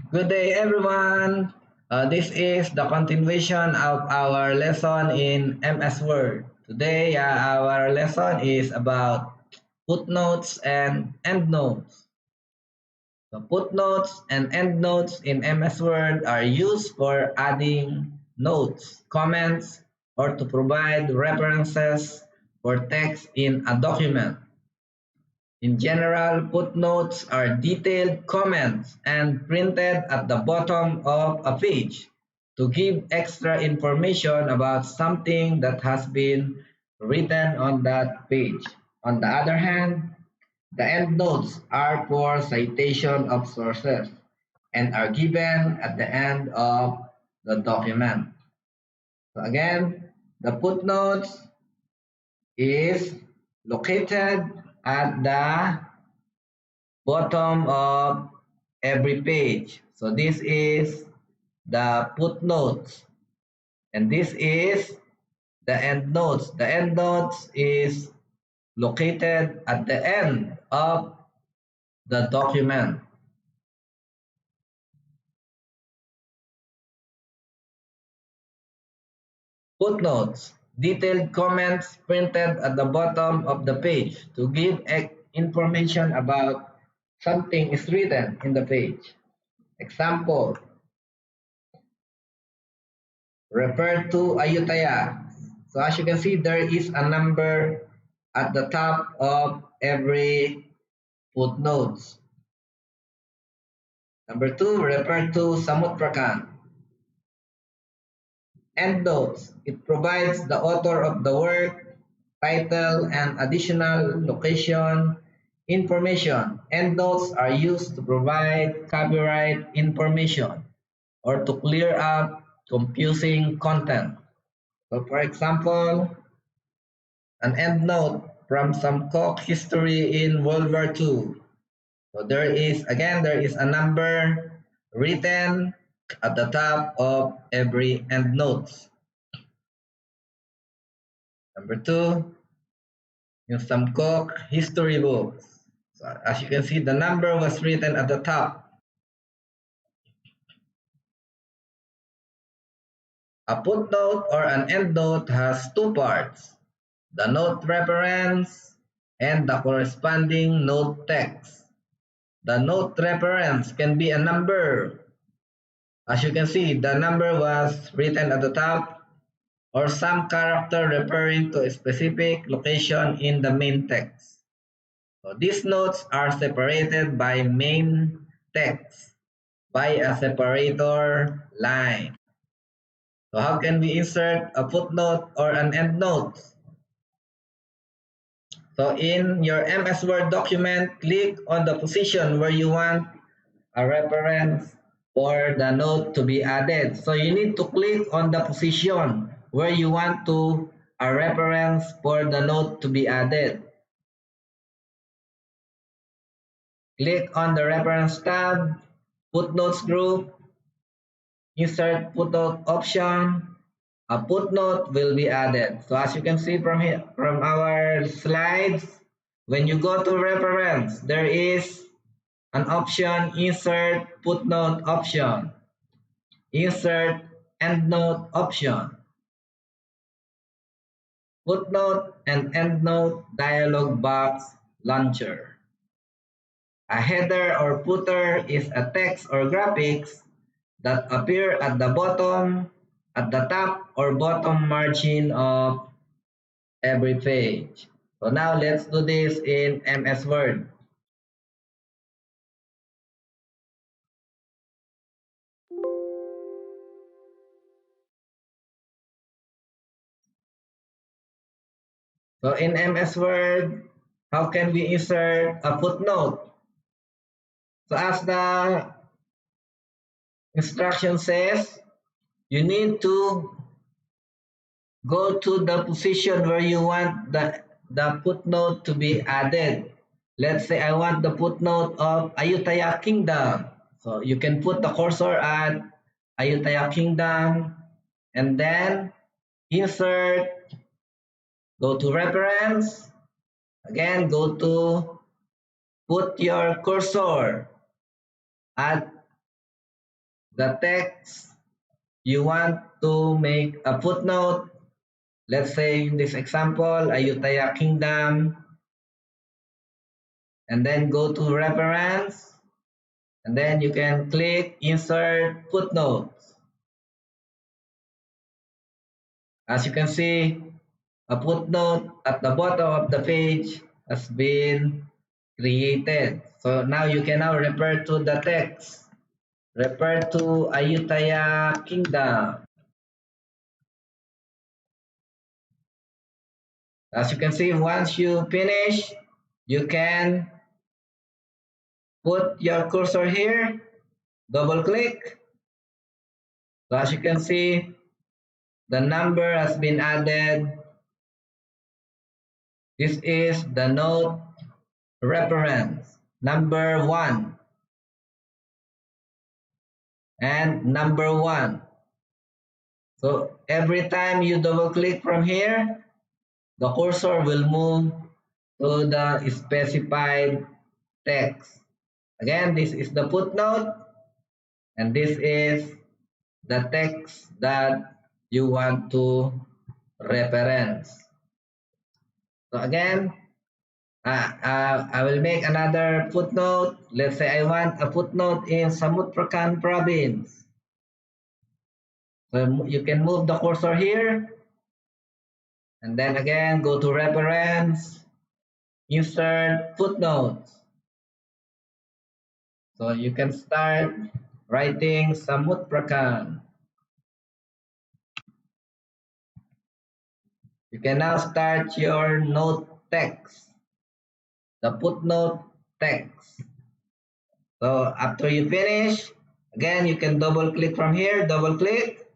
Good day, everyone. This is the continuation of our lesson in MS Word. Today, our lesson is about footnotes and endnotes. The footnotes and endnotes in MS Word are used for adding notes, comments, or to provide references for text in a document. In general, footnotes are detailed comments and printed at the bottom of a page to give extra information about something that has been written on that page. On the other hand, the endnotes are for citation of sources and are given at the end of the document. So again, the footnotes is located at the bottom of every page. So this is the footnotes and this is the endnotes. The endnotes is located at the end of the document. Footnotes, detailed comments printed at the bottom of the page to give information about something is written in the page. Example, refer to Ayutthaya. So as you can see, there is a number at the top of every footnotes. Number two, refer to Samut Endnotes. It provides the author of the work, title, and additional location information. Endnotes are used to provide copyright information or to clear up confusing content. So for example, an endnote from some Coke history in World War II. So there is a number written at the top of every endnote. Number two, in some Coke history books. So as you can see, the number was written at the top. A footnote or an endnote has two parts, the note reference and the corresponding note text. The note reference can be a number. As you can see, the number was written at the top or some character referring to a specific location in the main text. So these notes are separated by main text by a separator line. So how can we insert a footnote or an endnote? So in your MS Word document, click on the position where you want a reference for the note to be added. So you need to click on the position where you want to a reference for the note to be added. Click on the reference tab, footnotes group, insert footnote option. A footnote will be added. So as you can see from here, from our slides, when you go to reference, there is an option insert footnote option. Insert EndNote option. Footnote and EndNote dialog box launcher. A header or footer is a text or graphics that appear at the bottom, at the top or bottom margin of every page. So now let's do this in MS Word. So in MS Word, how can we insert a footnote? So as the instruction says, you need to go to the position where you want the footnote to be added. Let's say I want the footnote of Ayutthaya Kingdom. So you can put the cursor at Ayutthaya Kingdom and then insert, go to reference, again go to put your cursor at the text you want to make a footnote. Let's say in this example, Ayutthaya Kingdom, and then go to reference, and then you can click insert footnotes. As you can see, a footnote at the bottom of the page has been created. So now you can now refer to the text. Refer to Ayutthaya Kingdom. As you can see, once you finish, you can put your cursor here, double click. So as you can see, the number has been added. This is the note reference, number 1 and number 1. So every time you double click from here, the cursor will move to the specified text. Again, this is the footnote, and this is the text that you want to reference. So again, I will make another footnote. Let's say I want a footnote in Samut Prakan province. So you can move the cursor here, and then again go to reference, insert footnotes. So you can start writing Samut Prakan. You can now start your note text, the footnote text. So after you finish, again you can double click from here, double click.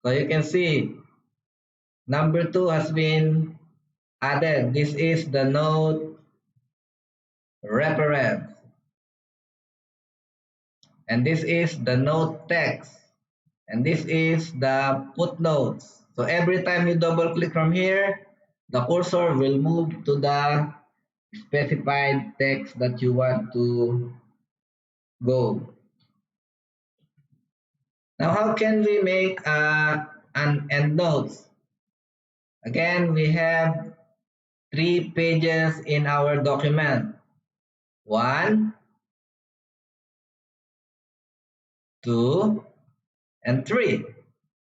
So you can see number 2 has been added. This is the note reference. And this is the note text. And this is the footnotes. So every time you double click from here, the cursor will move to the specified text that you want to go. Now, how can we make an endnotes? Again, we have 3 pages in our document. 1, 2, and 3.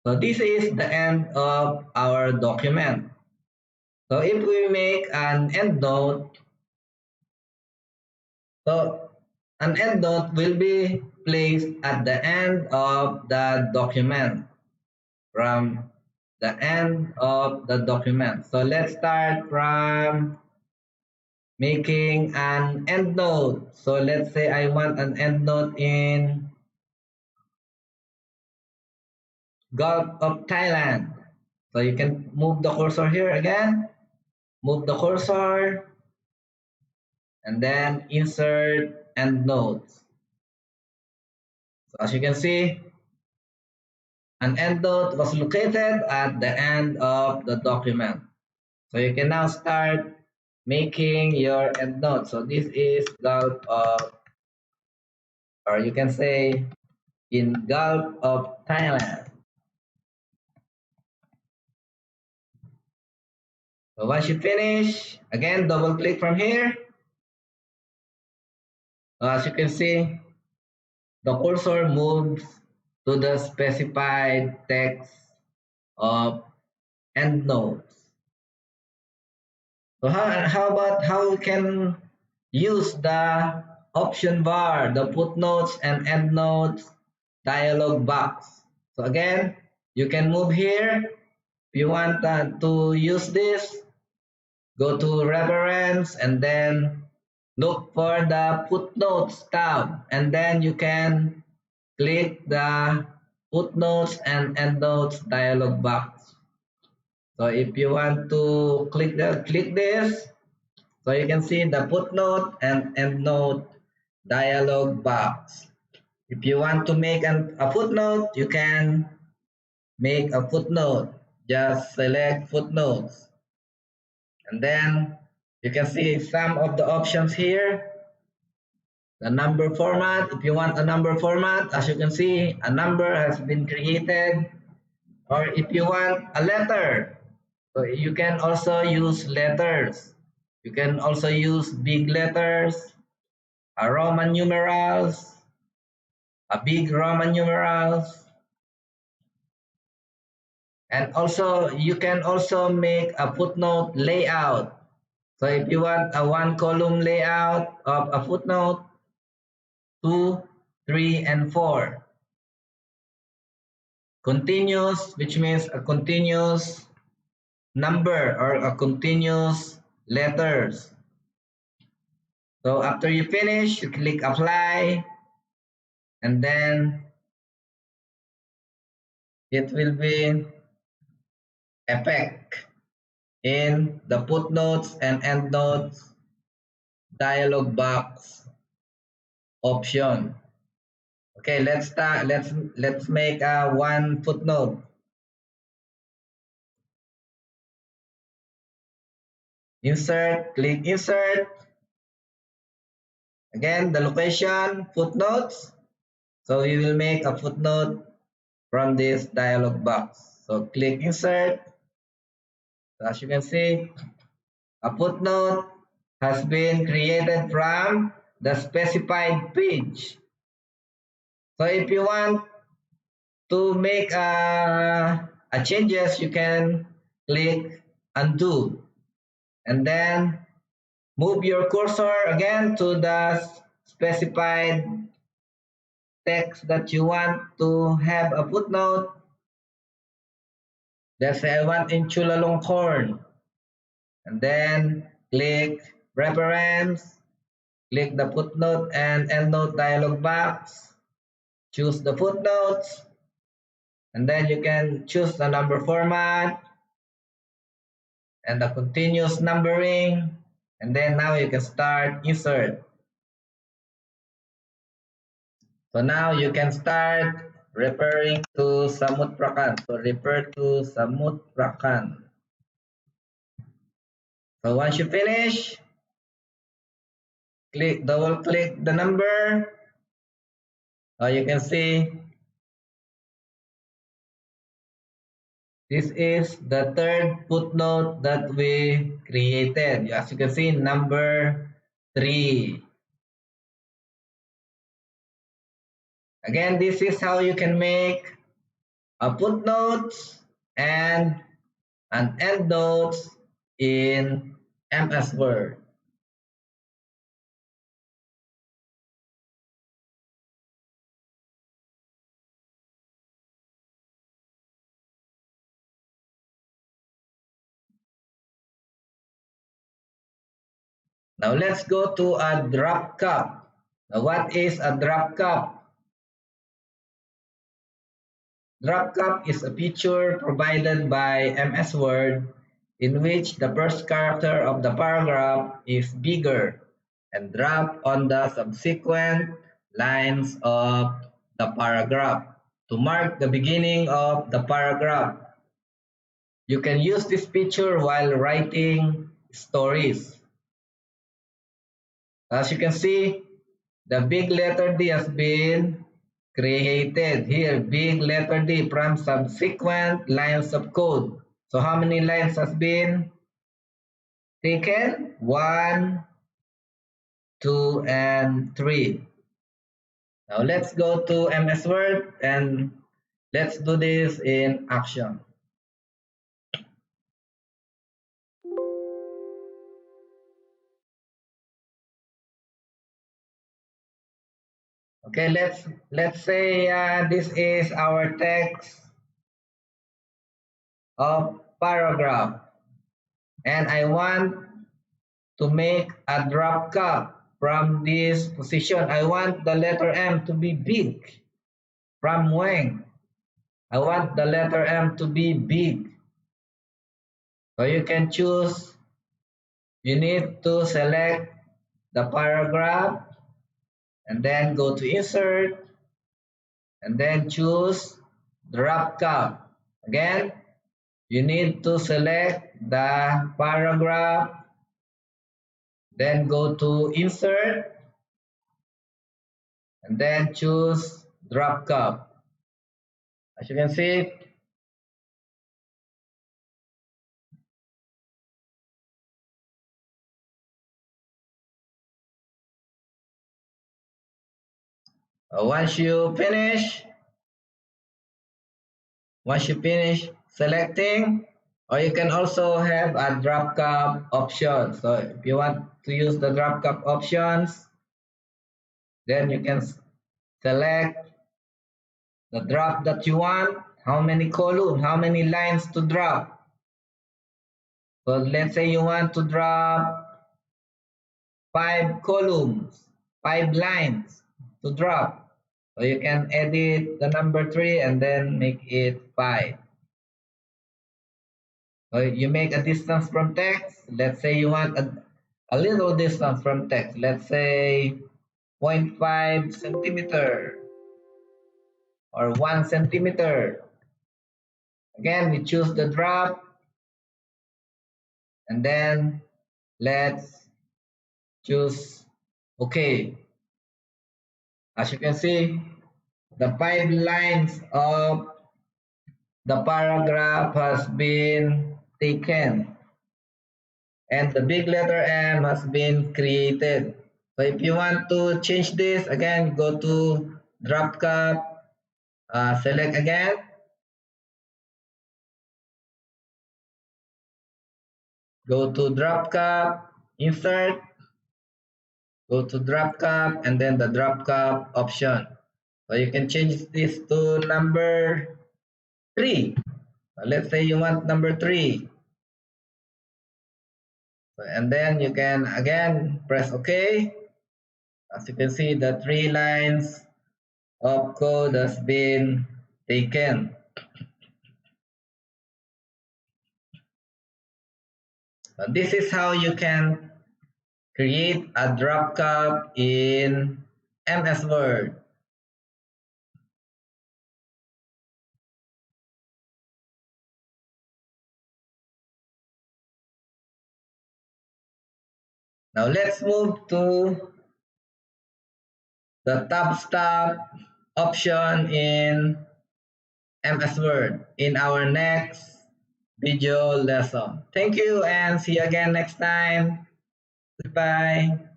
So this is the end of our document. So if we make an endnote, so an endnote will be placed at the end of the document, from the end of the document. So let's start from making an endnote. So let's say I want an endnote in Gulf of Thailand. So you can move the cursor here again, move the cursor, and then insert endnotes. So as you can see, an endnote was located at the end of the document. So you can now start making your endnote. So this is Gulf of, or you can say in Gulf of Thailand. So once you finish, again double click from here. So as you can see, the cursor moves to the specified text of endnotes. So how about how we can use the option bar, the footnotes and endnotes dialog box? So again, you can move here. If you want to use this, go to reference and then look for the footnotes tab, and then you can click the footnotes and endnotes dialog box. So if you want to click this, so you can see the footnote and endnote dialog box. If you want to make a footnote, you can make a footnote. Just select footnotes. And then you can see some of the options here. The number format, if you want a number format, as you can see, a number has been created. Or if you want a letter, so you can also use letters. You can also use big letters, a Roman numerals, a big Roman numerals, and also you can also make a footnote layout. So if you want a one column layout of a footnote, 2, 3, and 4. Continuous, which means a continuous number or a continuous letters. So after you finish, you click apply, and then it will be effect in the footnotes and endnotes dialog box option. Okay, let's start. Let's make a one footnote. Insert, click insert. Again, the location footnotes. So we will make a footnote from this dialog box. So click insert. So as you can see, a footnote has been created from the specified page. So if you want to make a changes, you can click undo and then move your cursor again to the specified text that you want to have a footnote. Let's say I want in Chulalongkorn, and then click reference, click the footnote and endnote dialog box, choose the footnotes, and then you can choose the number format and the continuous numbering, and then now you can start insert. So now you can start referring to Samut Prakan. So refer to Samut Prakan. So once you finish, double click the number. You can see this is the third footnote that we created. As you can see, number 3. Again, this is how you can make a footnotes and an endnotes in MS Word. Now let's go to a drop cap. Now what is a drop cap? Drop cap is a feature provided by MS Word in which the first character of the paragraph is bigger and dropped on the subsequent lines of the paragraph to mark the beginning of the paragraph. You can use this feature while writing stories. As you can see, the big letter D has been created here. Big letter D from subsequent lines of code. So how many lines has been taken? 1, 2, and 3. Now let's go to MS Word and let's do this in action. Okay, let's say this is our text of paragraph, and I want to make a drop cap from this position. I want the letter M to be big from Wang. I want the letter M to be big. So you can choose, you need to select the paragraph and then go to insert and then choose drop cap. Again, you need to select the paragraph, then go to insert and then choose drop cup. As you can see, once you finish selecting, or you can also have a drop cup option. So if you want to use the drop cup options, then you can select the drop that you want, how many columns, how many lines to drop. So let's say you want to drop 5 columns, 5 lines to drop. So you can edit the number 3 and then make it 5. So you make a distance from text. Let's say you want a little distance from text. Let's say zero point 0.5 centimeter or 1 centimeter. Again, we choose the drop and then let's choose OK. As you can see, the 5 lines of the paragraph has been taken and the big letter M has been created. So if you want to change this, again, go to drop cap, select again, go to drop cap, insert, go to drop cap, and then the drop cap option. So you can change this to number 3. Let's say you want number 3. And then you can again press OK. As you can see, the 3 lines of code has been taken. This is how you can create a drop cap in MS Word. Now let's move to the tab stop option in MS Word in our next video lesson. Thank you and see you again next time. Goodbye.